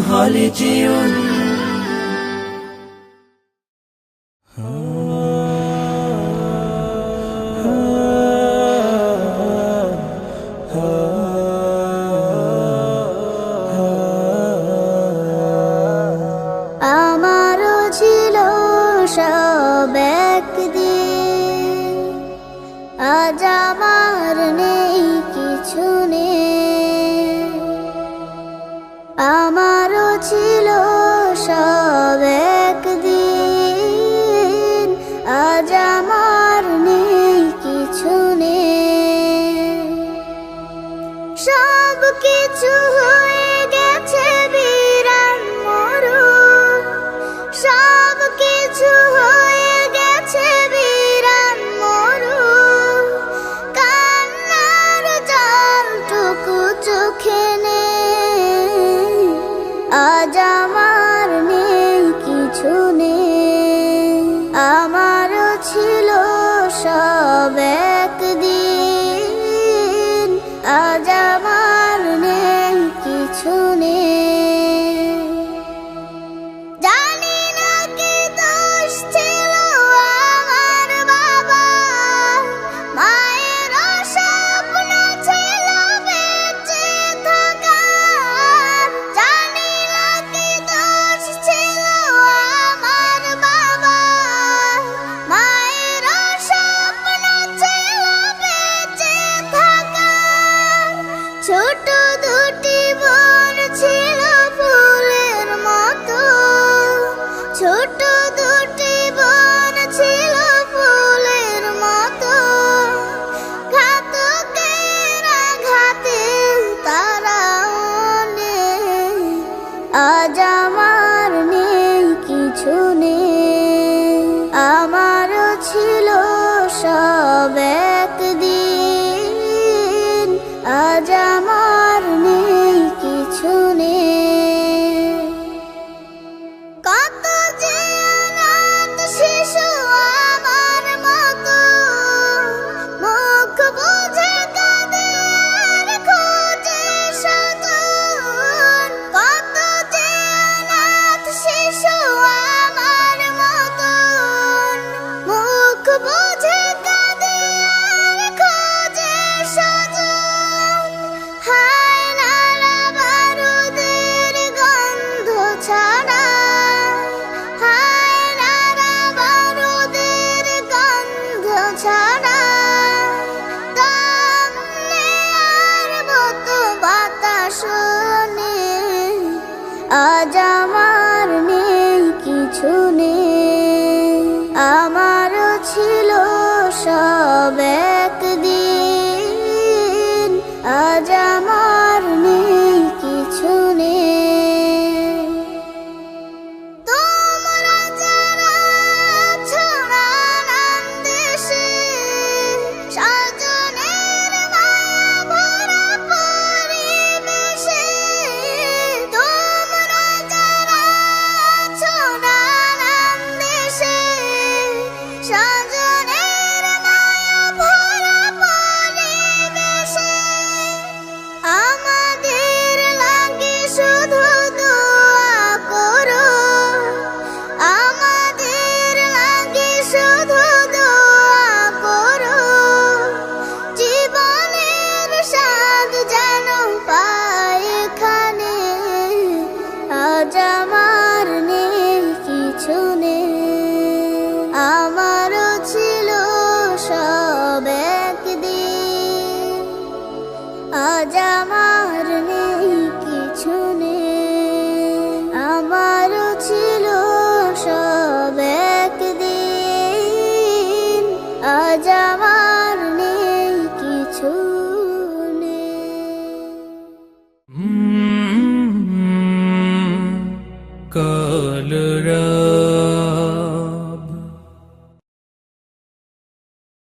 خالديون আমারও ছিল সব একদিন, আজ আমার নেই কিছু নেই। আমারও ছিল সব একদিন, আজ আমার নেই কিছু নেই। সব কিছু হয়ে গেছে বিরান মরুন, সব কিছু হয়ে গেছে বিরান মরুন। কান্নার জলটুকু চোখে নেই, আজ আমার নেই কিছু নেই। আমারও ছিল সব একদিন, আজ আমার নেই কিছু নেই। জানি না কি দোষ ছিল আমার বাবা, মায়ের স্বপ্ন ছিল বেঁচে থাকার। জানি না কি দোষ ছিল আমার বাবা, মায়ের স্বপ্ন ছিল বেঁচে থাকার। ছোট দুটি বোন ছিল ফুলের মতো, ছোট দুটি বোন ছিল ফুলের মতো। ঘাতকের আঘাতে তারা নেই, আজ আমার নেই কিছু নেই। আমারও ছিল সব একদিন, আজ আমার নেই কিছু নেই। কত যে অনাথ শিশু আমার মতো, মুখ বুজে কাঁদে আর খোঁজে স্বজন। কত যে অনাথ শিশু আমার মতো, মুখ বুজে কাঁদে আর খোঁজে স্বজন। হায় নালা বারুদের গন্ধ ছাড়া, হায় নালা বারুদের গন্ধ ছাড়া। দম নেয়ার মতো বাতাস নেই, আজ আমার